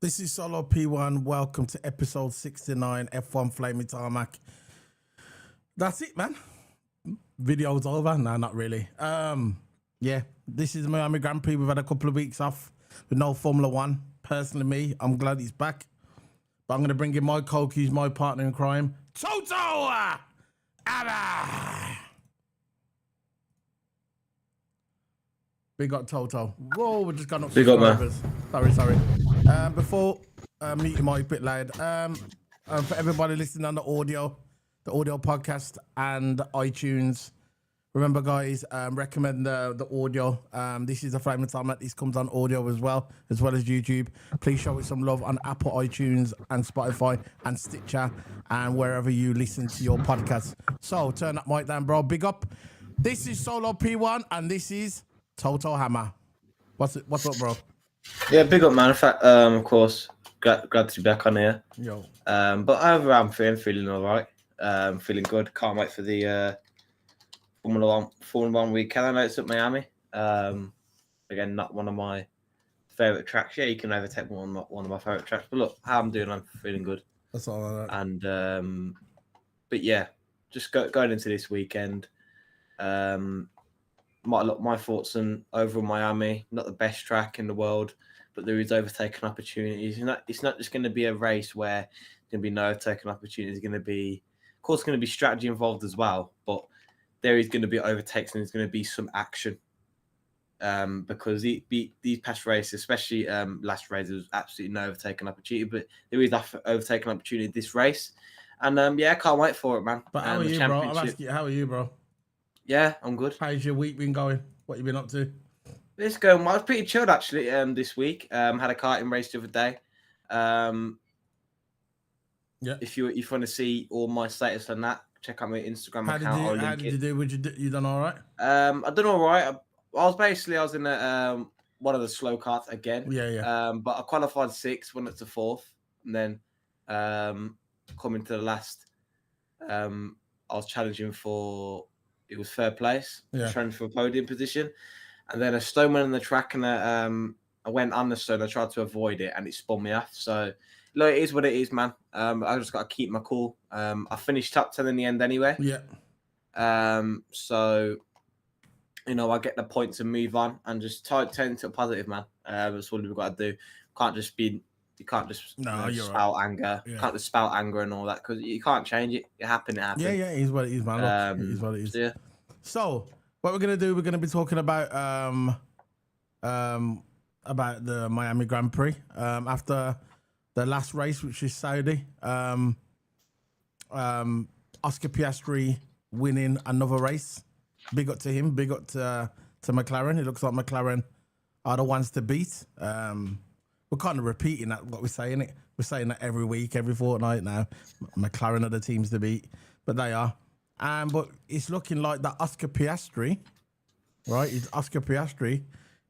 This is Solo P1. Welcome to episode 69, F1 Flaming Tarmac. That's it, man. Video's over. No, not really. Yeah, this is Miami Grand Prix. We've had a couple of weeks off with no Formula One. Personally, me, I'm glad he's back. But I'm going to bring in my coach, who's my partner in crime, Toto! Abba! Big up Toto. Whoa, we just got up Big up, man. Sorry. Before meeting my bit loud. For everybody listening on the audio podcast and iTunes, remember guys, recommend the audio. This is the Flaming Tarmac. This comes on audio as well as YouTube. Please show it some love on Apple, iTunes, and Spotify, and Stitcher, and wherever you listen to your podcasts. So turn that mic down, bro. Big up. This is Solo P1, and this is Toto Hammer. What's up, bro? Yeah, big up, man. In fact, of course, glad to be back on here. Yo. But overall, I'm feeling all right. Feeling good. Can't wait for the Formula One weekend. I know it's at Miami. Again, not one of my favorite tracks. Yeah, you can overtake one of my favorite tracks. But look, how I'm doing, I'm feeling good. That's all right. And but yeah, just going into this weekend. My thoughts on overall Miami, not the best track in the world, but there is overtaking opportunities. It's not just going to be a race where there's going to be no overtaking opportunities. It's going to be, of course, going to be strategy involved as well, but there is going to be overtakes and there's going to be some action. Because these past races, especially last race, there was absolutely no overtaking opportunity, but there is overtaking opportunity this race. And yeah, I can't wait for it, man. But how are you, bro? I'm asking you, how are you, bro? Yeah, I'm good. How's your week been going? What you been up to? It's going well. I was pretty chilled actually. This week, had a karting race the other day. Yeah. If you want to see all my status on that, check out my Instagram account. How did you do? You done all right? I done all right. I was in a one of the slow karts again. Yeah. But I qualified 6th, went up to 4th, and then coming to the last, I was challenging for. It was third place, trying for a podium position, and then a stone went on the track, and I went on the stone. I tried to avoid it, and it spun me off. So, look, it is what it is, man. I just got to keep my cool. I finished top 10 in the end anyway. Yeah. So, I get the points and move on, and just turn to a positive, man. That's all we've got to do. You can't just spout anger. Yeah. You can't just spout anger and all that because you can't change it. It happened. Yeah, it is what it is, man. Look, it is what it is. Yeah. So what we're gonna do? We're gonna be talking about the Miami Grand Prix after the last race, which is Saudi. Oscar Piastri winning another race. Big up to him. Big up to McLaren. It looks like McLaren are the ones to beat. We're kind of repeating that, what we're saying it. We're saying that every week, every fortnight now. McLaren are the teams to beat, but they are. But it's looking like that Oscar Piastri, right? Oscar Piastri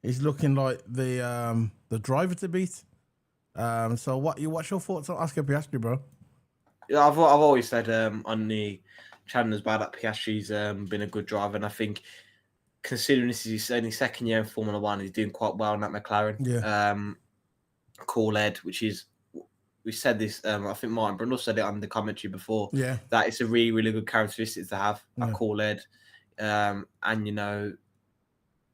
is looking like the driver to beat. So what's your thoughts on Oscar Piastri, bro? Yeah, I've always said on the channel as well that Piastri's been a good driver, and I think considering this is his second year in Formula One, he's doing quite well in that McLaren. Yeah. Cool head, which is, we said this, I think Martin Brundle said it on the commentary before, that it's a really, really good characteristic to have, a cool head. And,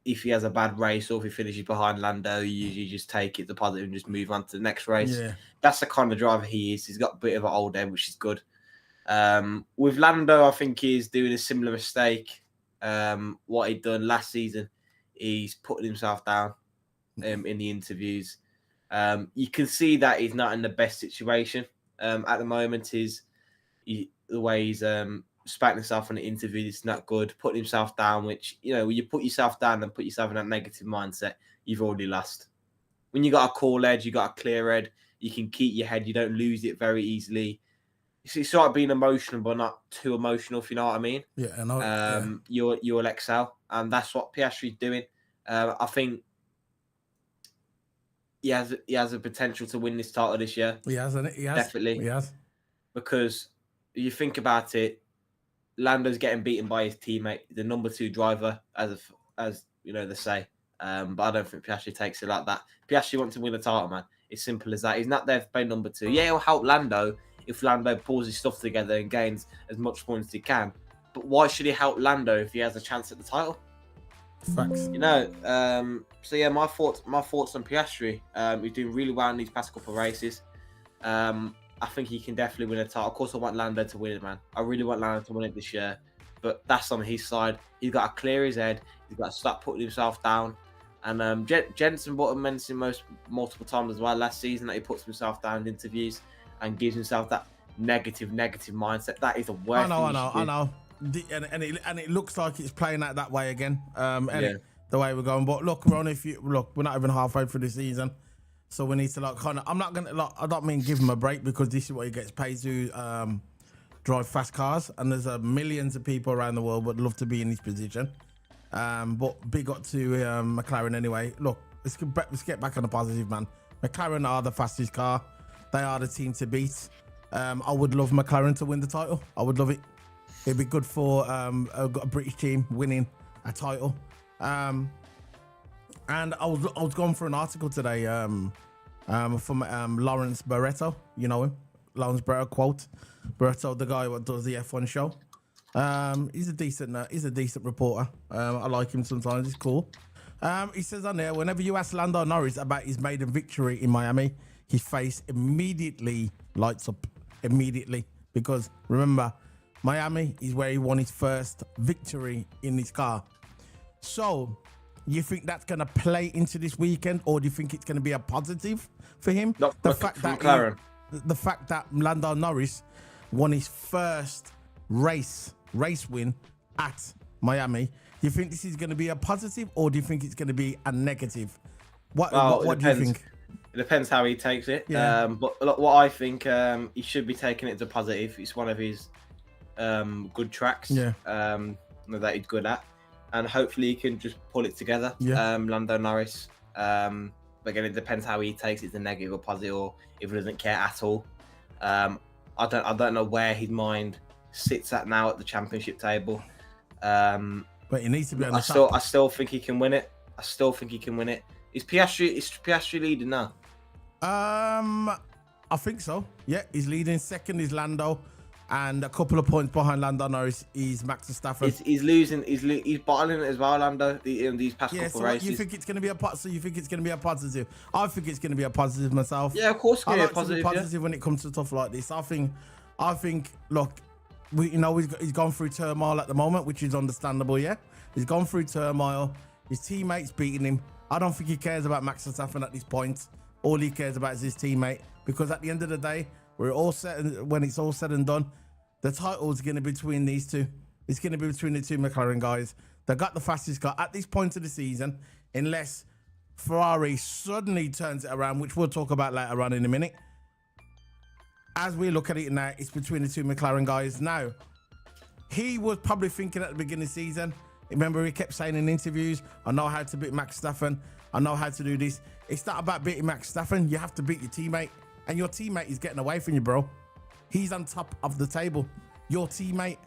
if he has a bad race or if he finishes behind Lando, you usually just take it, the positive, and just move on to the next race. Yeah. That's the kind of driver he is. He's got a bit of an old head, which is good. With Lando, I think he's doing a similar mistake. What he'd done last season, he's putting himself down in the interviews. You can see that he's not in the best situation at the moment. The way he's spouting himself in the interview, it's not good. Putting himself down, which, when you put yourself down and put yourself in that negative mindset, you've already lost. When you got a cool head, you got a clear head, you can keep your head, you don't lose it very easily. It's sort of being emotional, but not too emotional, if you know what I mean. Yeah, I know. You'll excel, and that's what Piastri's doing. I think he has a potential to win this title this year. He has, isn't it? He has. Definitely. He has. Because you think about it, Lando's getting beaten by his teammate, the number 2 driver, as they say. But I don't think Piastri takes it like that. Piastri wants to win the title, man. It's simple as that. He's not there to play number 2. Yeah, he'll help Lando if Lando pulls his stuff together and gains as much points as he can. But why should he help Lando if he has a chance at the title? Facts. You know, so yeah, my thoughts on Piastri. He's doing really well in these past couple of races. I think he can definitely win a title. Of course, I want Lando to win it, man. I really want Lando to win it this year. But that's on his side. He's got to clear his head. He's got to stop putting himself down. And Jenson Button mentioned multiple times as well last season that he puts himself down in interviews and gives himself that negative mindset. That is the worst thing. I know. And it looks like it's playing out that way again. The way we're going. But look, Ron, we're not even halfway through the season, so we need to I'm not gonna I don't mean give him a break, because this is what he gets paid to drive fast cars, and there's millions of people around the world would love to be in this position. But big up to McLaren anyway. Look, let's get back on the positive, man. McLaren are the fastest car. They are the team to beat. I would love McLaren to win the title. I would love it. It'd be good for a British team winning a title. And I was going for an article today from Lawrence Barretto. You know him, Lawrence Barretto, the guy who does the F1 show. He's a decent reporter. I like him sometimes. He's cool. He says on there, whenever you ask Lando Norris about his maiden victory in Miami, his face immediately lights up. Immediately, because remember, Miami is where he won his first victory in his car. So, you think that's going to play into this weekend, or do you think it's going to be a positive for him? The fact that Lando Norris won his first race win at Miami, do you think this is going to be a positive, or do you think it's going to be a negative? What do you think? It depends how he takes it. Yeah. But look, what I think, he should be taking it as a positive. It's one of his good tracks. Yeah. That he's good at, and hopefully he can just pull it together. Yeah. Lando Norris. But again, it depends how he takes it, the negative or positive, or if he doesn't care at all. I don't know where his mind sits at now at the championship table. But he needs to be on the top. I still think he can win it. Is Piastri leading now? I think so. Yeah, he's leading. Second is Lando, and a couple of points behind Lando Norris is Max Verstappen. He's losing. He's bottling it as well, Lando. In these past couple races. You think it's going to be a positive? So you think it's going to be a positive? I think it's going to be a positive myself. Yeah, of course. I like to be positive when it comes to stuff like this. I think. Look, he's gone through turmoil at the moment, which is understandable. Yeah, he's gone through turmoil. His teammates beating him. I don't think he cares about Max Verstappen at this point. All he cares about is his teammate, because at the end of the day, when it's all said and done, the title is going to be between these two. It's going to be between the two McLaren guys. They got the fastest car at this point of the season, unless Ferrari suddenly turns it around, which we'll talk about later on in a minute. As we look at it now, it's between the two McLaren guys. Now, he was probably thinking at the beginning of the season, remember he kept saying in interviews, I know how to beat Max Verstappen. I know how to do this. It's not about beating Max Verstappen. You have to beat your teammate. And your teammate is getting away from you, bro. He's on top of the table. Your teammate,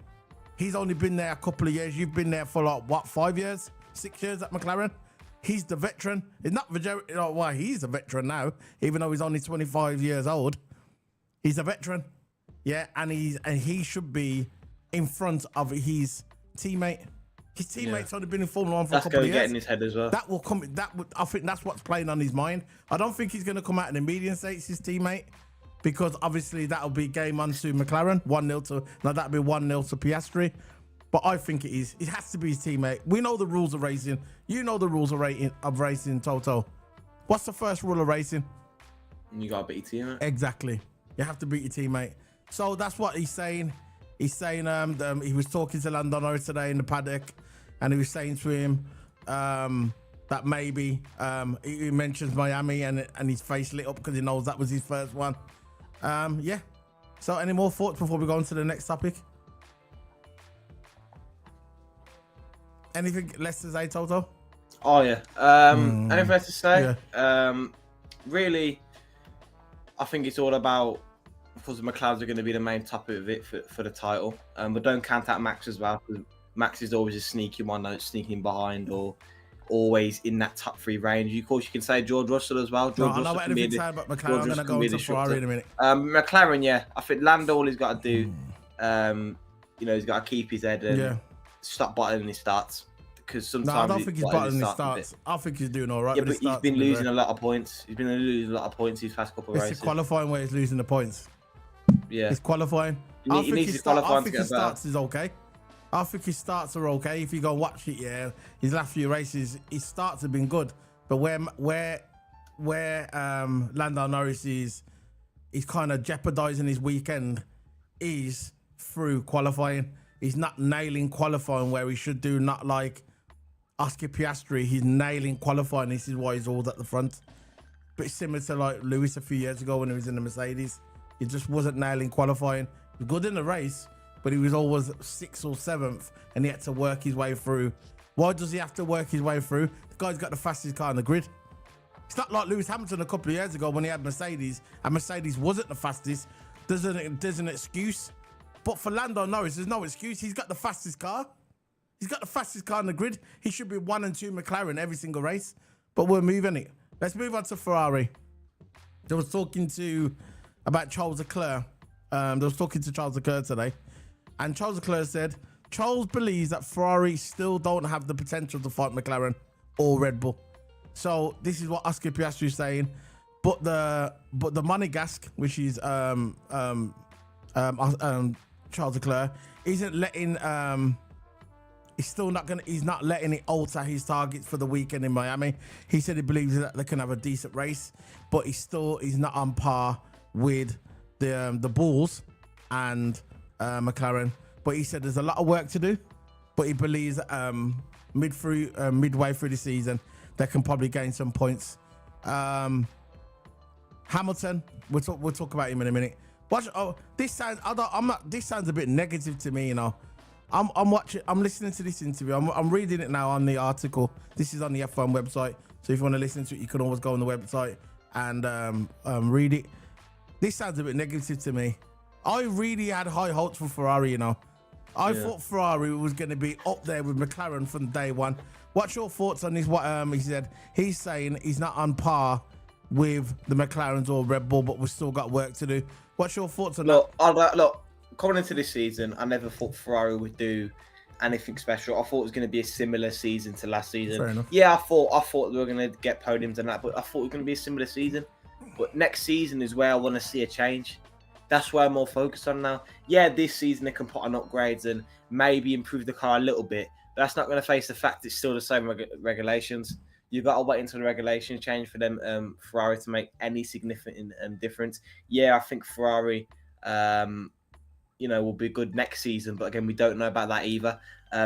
he's only been there a couple of years. You've been there for 5 years? 6 years at McLaren? He's the veteran. He's not he's a veteran now, even though he's only 25 years old. He's a veteran. Yeah, and he should be in front of his teammate. His teammates only been in Formula 1 for a couple of years. That's going to get in his head as well. I think that's what's playing on his mind. I don't think he's going to come out in the media and say it's his teammate, because obviously that'll be game on to McLaren. 1-0 that'll be 1-0 to Piastri. But I think it is. It has to be his teammate. We know the rules of racing. You know the rules of racing, Toto. What's the first rule of racing? You got to beat your teammate. Exactly. You have to beat your teammate. So that's what he's saying. He's saying he was talking to Lando Norris today in the paddock, and he was saying to him that maybe he mentions Miami, and his face lit up because he knows that was his first one. Yeah. So any more thoughts before we go on to the next topic? Anything less to say, Toto? Oh, yeah. Anything less to say? Yeah. Really, I think it's all about, of course, the McLarens are going to be the main topic of it for the title. But don't count out Max as well, because Max is always a sneaky one, sneaking behind, or always in that top 3 range. Of course, you can say George Russell as well. George I know Russell what can be anything to say about McLaren. George I'm going to Russell go can be a into Ferrari in a minute. McLaren, yeah. I think Lando, all he's got to do, he's got to keep his head and stop bottling his starts. Because sometimes I don't think he's bottling his starts. I think he's doing all right. Yeah, but he's been losing a lot of points. He's been losing a lot of points these past couple of races. It's qualifying where he's losing the points. Yeah, it's qualifying. He needs his qualifying to get better. Starts is okay. I think his starts are okay. If you go watch it, his last few races, his starts have been good. But where Lando Norris is kind of jeopardizing his weekend is through qualifying. He's not nailing qualifying where he should do. Not like Oscar Piastri, he's nailing qualifying. This is why he's all at the front. But similar to like Lewis a few years ago when he was in the Mercedes, he just wasn't nailing qualifying. He was good in the race, but he was always 6th or 7th, and he had to work his way through. Why does he have to work his way through? The guy's got the fastest car on the grid. It's not like Lewis Hamilton a couple of years ago when he had Mercedes, and Mercedes wasn't the fastest. There's an excuse. But for Lando Norris, there's no excuse. He's got the fastest car. He's got the fastest car on the grid. He should be 1 and 2 McLaren every single race. But we're moving it. Let's move on to Ferrari. They was talking about Charles Leclerc. They was talking to Charles Leclerc today. And Charles Leclerc said, Charles believes that Ferrari still don't have the potential to fight McLaren or Red Bull. So this is what Oscar Piastri is saying. But the Monegasque, which is Charles Leclerc, isn't letting he's not letting it alter his targets for the weekend in Miami. He said he believes that they can have a decent race, but he's not on par with the Bulls and McLaren. But he said there's a lot of work to do, but he believes midway through the season they can probably gain some points. Hamilton, we'll talk about him in a minute. This sounds a bit negative to me, you know. I'm listening to this interview. I'm reading it now on the article. This is on the F1 website. So if you want to listen to it, you can always go on the website and read it. This sounds a bit negative to me. I really had high hopes for Ferrari, you know. I thought Ferrari was going to be up there with McLaren from day one. What's your thoughts on this? What he said? He's saying he's not on par with the McLarens or Red Bull, but we've still got work to do. What's your thoughts on that? Look, coming into this season, I never thought Ferrari would do anything special. I thought it was going to be a similar season to last season. Fair enough. Yeah, I thought we were going to get podiums and that, but I thought it was going to be a similar season. But next season is where I want to see a change. That's where I'm more focused on now. Yeah, this season they can put on upgrades and maybe improve the car a little bit, but that's not going to face the fact it's still the same regulations. You've got to wait until the regulations change for them, Ferrari, to make any significant difference. Yeah, I think Ferrari, will be good next season, but again, we don't know about that either.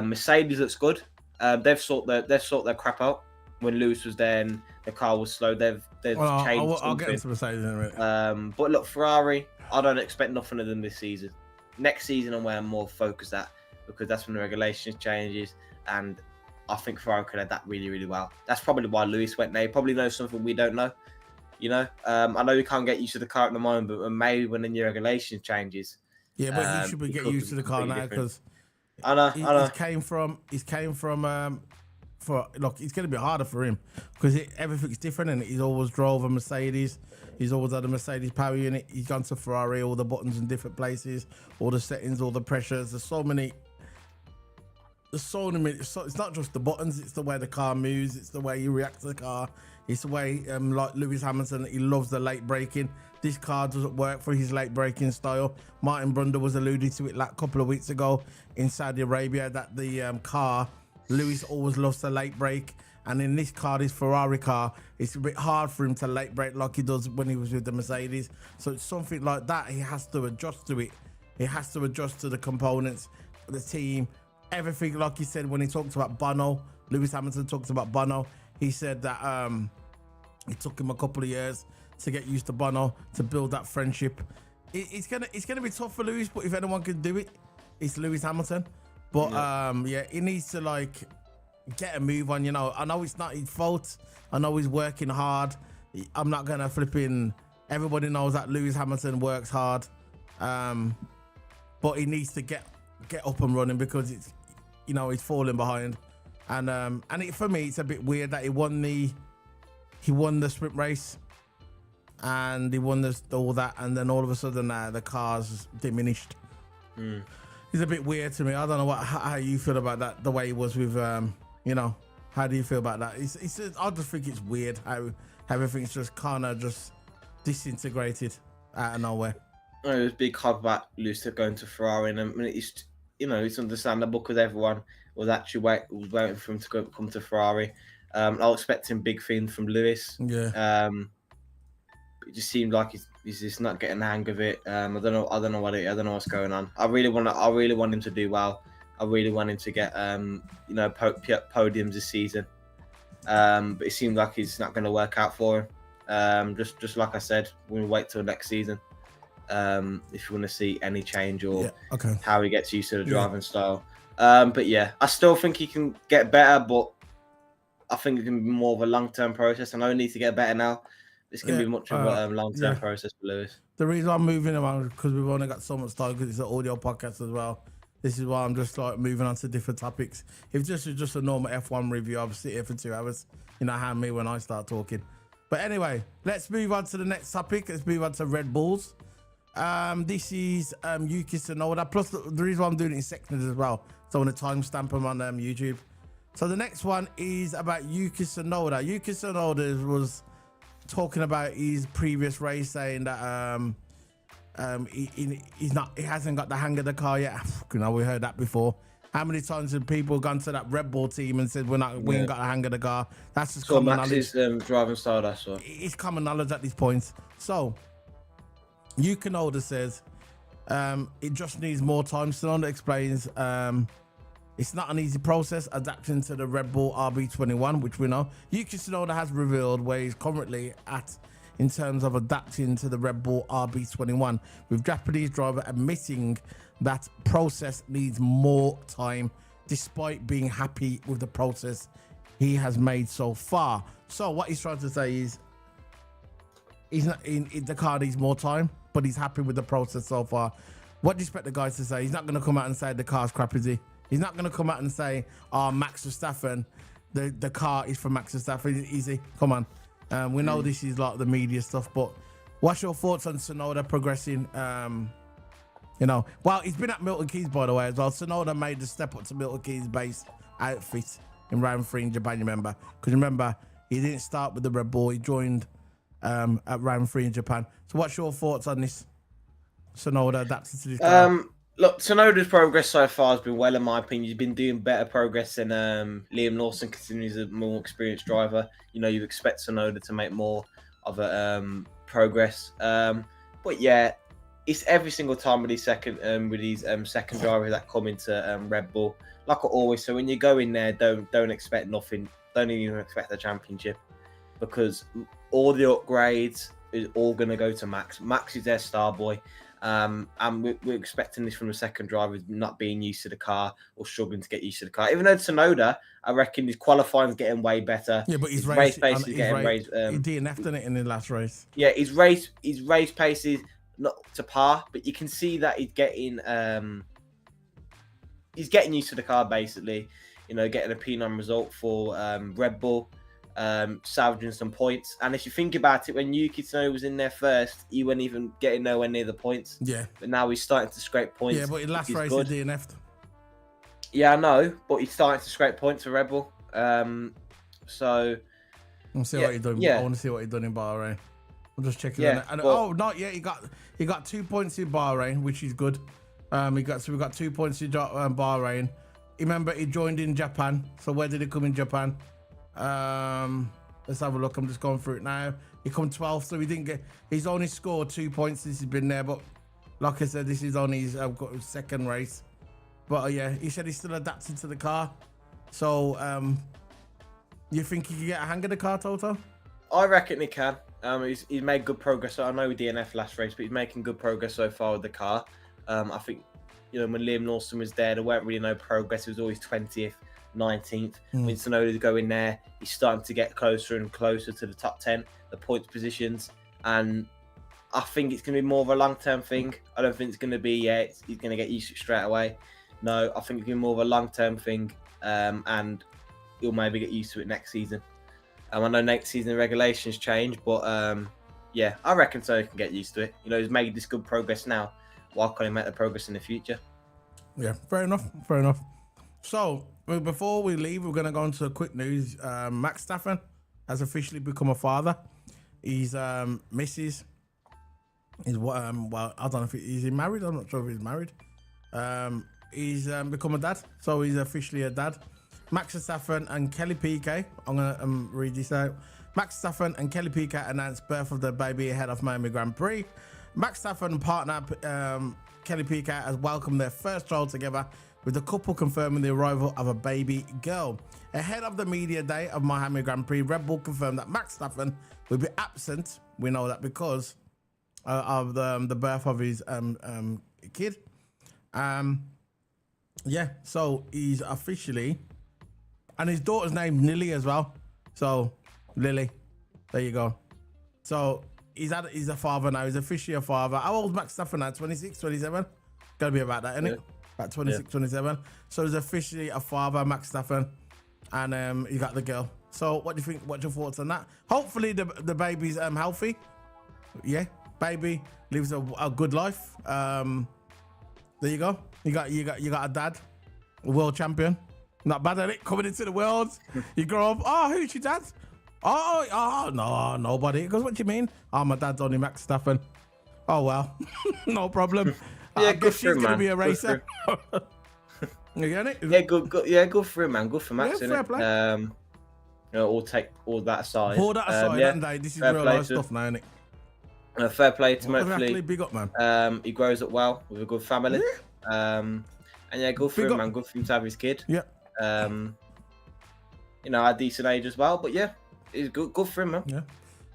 Mercedes looks good. They've sort their crap out. When Lewis was there and the car was slow, they've changed. I'll get into Mercedes in a minute. But look, Ferrari, I don't expect nothing of them this season. Next season, I'm where I'm more focused at, because that's when the regulations changes, and I think Ferrari could adapt really, really well. That's probably why Lewis went there. He probably knows something we don't know. You know, I know we can't get used to the car at the moment, but maybe when the new regulation changes. Yeah, but he should be getting used to the car now, because I know. He's came from look, it's going to be harder for him because everything's different, and he's always drove a Mercedes. He's always had a Mercedes power unit. He's gone to Ferrari, all the buttons in different places, all the settings, all the pressures. There's so many. It's not just the buttons, it's the way the car moves, it's the way you react to the car, it's the way, like Lewis Hamilton, he loves the late braking. This car doesn't work for his late braking style. Martin Brundle was alluding to it like a couple of weeks ago in Saudi Arabia, that the car, Lewis always loves to late brake, and in this car, this Ferrari car, it's a bit hard for him to late brake like he does when he was with the Mercedes. So it's something like that, he has to adjust to it. He has to adjust to the components, the team, everything. Like he said when he talked about Bono, Lewis Hamilton talked about Bono. He said that it took him a couple of years to get used to Bono, to build that friendship. It's gonna be tough for Lewis, but if anyone can do it, it's Lewis Hamilton. But he needs to get a move on. You know, I know it's not his fault. I know he's working hard. I'm not gonna everybody knows that Lewis Hamilton works hard, but he needs to get up and running, because he's falling behind. And for me, it's a bit weird that he won the sprint race, and he won all that, and then all of a sudden the car's diminished. It's a bit weird to me. I don't know how you feel about that. The way he was with how do you feel about that? I just think it's weird how everything's just kind of just disintegrated out of nowhere. It was big hype about Lewis going to Ferrari, and I mean, it's understandable because everyone was actually waiting for him to come to Ferrari. I was expecting big things from Lewis. Yeah. It just seemed like he's just not getting the hang of it. I don't know what's going on. I really want him to do well. I really want him to get podiums this season. But it seems like it's not going to work out for him. Just like I said, we'll wait till next season. If you want to see any change or how he gets used to the driving style. But yeah, I still think he can get better, but I think it can be more of a long-term process. I know he needs to get better now. It's going to be much of a long-term process for Lewis. The reason I'm moving around is because we've only got so much time because it's an audio podcast as well. This is why I'm just like moving on to different topics. If this was just a normal F1 review, I'd sit here for 2 hours. You know how me when I start talking. But anyway, let's move on to the next topic. Let's move on to Red Bulls. This is Yuki Tsunoda. Plus, the reason why I'm doing it in sections as well. So I want to timestamp them on YouTube. So the next one is about Yuki Tsunoda. Yuki Tsunoda was talking about his previous race, saying that he hasn't got the hang of the car yet. We heard that before. How many times have people gone to that Red Bull team and said we ain't got the hang of the car? That's just common knowledge. Driving style, that's what. It's common knowledge at this point. So Yuki Tsunoda says it just needs more time. Tsunoda explains it's not an easy process adapting to the Red Bull RB21, which we know. Yuki Tsunoda has revealed where he's currently at in terms of adapting to the Red Bull RB21, with Japanese driver admitting that process needs more time, despite being happy with the process he has made so far. So what he's trying to say is the car needs more time, but he's happy with the process so far. What do you expect the guys to say? He's not going to come out and say the car's crap, is he? He's not going to come out and say, Max Verstappen, the car is for Max Verstappen. Easy, come on. We know this is like the media stuff, but what's your thoughts on Tsunoda progressing? Well, he's been at Milton Keynes, by the way, as well. Tsunoda made the step up to Milton Keynes base outfit in round 3 in Japan, you remember? Because remember, he didn't start with the Red Bull. He joined at round 3 in Japan. So what's your thoughts on this? Tsunoda adapted to this car? Look, Tsunoda's progress so far has been well, in my opinion. He's been doing better progress than Liam Lawson, considering he's a more experienced driver. You expect Tsunoda to make more of a progress. But yeah, it's every single time with these second drivers that come into Red Bull. Like I always say, when you go in there, don't expect nothing. Don't even expect the championship, because all the upgrades is all going to go to Max. Max is their star boy. And we're expecting this from the second driver, not being used to the car or struggling to get used to the car. Even though Tsunoda, I reckon his qualifying is getting way better. Yeah, but his race pace is getting raised. He DNF'd in the last race. Yeah, his race pace is not to par, but you can see that he's getting used to the car, basically. Getting a P9 result for Red Bull. Salvaging some points, and if you think about it, when Yuki Tsunoda was in there first, he wasn't even getting nowhere near the points. Yeah, but now he's starting to scrape points. Yeah, but in last race he DNF'd. Yeah, I know, but he's starting to scrape points for Red Bull. So I'll see what he done. I want to see what he done in Bahrain. I'm just checking. Yeah, on it. Not yet. He got 2 points in Bahrain, which is good. We got 2 points in Bahrain. Remember, he joined in Japan. So where did he come in Japan? Let's have a look. I'm just going through it now. He come 12th, so he's only scored 2 points since he's been there. But like I said, this is only his second race. But yeah, he said he's still adapting to the car. So you think he can get a hang of the car, Toto? I reckon he can. He's made good progress. So I know he DNF last race, but he's making good progress so far with the car. I think when Liam Lawson was there weren't really no progress. It was always 20th. 19th. When Tsunoda's going there, he's starting to get closer and closer to the top 10, the points positions, and I think it's going to be more of a long-term thing. I don't think it's going to be he's going to get used to it straight away. No, I think it's going to be more of a long-term thing, and he'll maybe get used to it next season. I know next season the regulations change, but yeah, I reckon so he can get used to it. You know, he's made this good progress now. Why can't he make the progress in the future? Yeah, fair enough. Fair enough. So before we leave, we're gonna go into a quick news. Max Verstappen has officially become a father. He's Mrs. He's well, I don't know if he's married. I'm not sure if he's married. He's become a dad, so he's officially a dad. Max Verstappen and Kelly Piquet. I'm gonna read this out. Max Verstappen and Kelly Piquet announced birth of their baby ahead of Miami Grand Prix. Max Verstappen and partner Kelly Piquet has welcomed their first child together, with the couple confirming the arrival of a baby girl. Ahead of the media day of Miami Grand Prix, Red Bull confirmed that Max Verstappen will be absent. We know that because of the birth of his kid. Yeah, so he's officially, and his daughter's named Lily as well. So Lily, there you go. So he's a father now. He's officially a father. How old's Max Verstappen now? 26, 27? Gotta be about that, isn't it? About 26, 27. So he's officially a father, Max Verstappen, and you got the girl. So what do you think? What's your thoughts on that? Hopefully the baby's healthy. Yeah, baby lives a good life. There you go. You got a dad, a world champion. Not bad at it. Coming into the world, you grow up. Oh, who's your dad? Oh, no, nobody. He goes, what do you mean? Oh, my dad's only Max Verstappen. Oh well, no problem. Yeah, I good guess for she's him, gonna man. be a Good racer. You get it? Yeah, good for him, man. Good for Max. Yeah, fair play. You know, we'll take all that aside. All that aside, yeah, this is fair real play life to stuff now, isn't it? fair play to him. Exactly, Hopefully, big up, man. he grows up well with a good family. And yeah, good for Big him, up. man. Good for him to have his kid. Yeah. You know, at a decent age as well. But yeah, it's good for him, man. Yeah.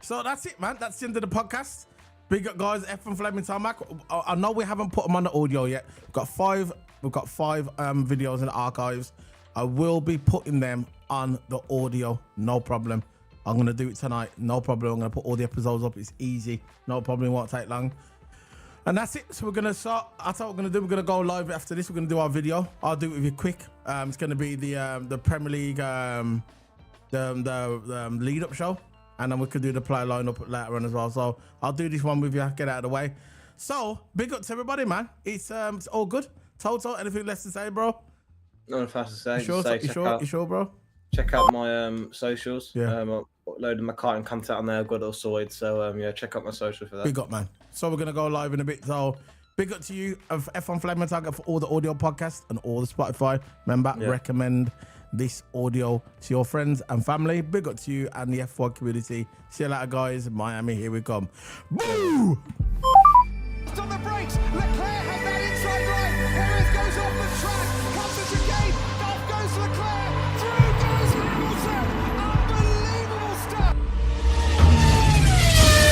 So that's it, man. That's the end of the podcast. Big up, guys. F1 Flaming Tarmac. I know we haven't put them on the audio yet. We've got five videos in the archives. I will be putting them on the audio. No problem. I'm gonna do it tonight. No problem. I'm gonna put all the episodes up. It's easy. No problem. It won't take long. And that's it. So we're gonna start. That's what we're gonna do. We're gonna go live after this. We're gonna do our video. I'll do it with you quick. It's gonna be the Premier League the lead up show, and then we could do the play lineup later on as well. So I'll do this one with you. Get out of the way. So big up to everybody, man. It's all good. Toto, anything less to say, bro? Not enough to say. You sure, bro? Check out my socials. Yeah. I'm uploading my karting content on there. I've got it all sorted. So yeah, check out my social for that. Big up, man. So we're gonna go live in a bit. So big up to you of F1 Flaming Target for all the audio podcasts and all the Spotify. Remember, recommend this audio to your friends and family. Big up to you and the F1 community. See you later, guys. Miami, here we come. Boo! On the brakes.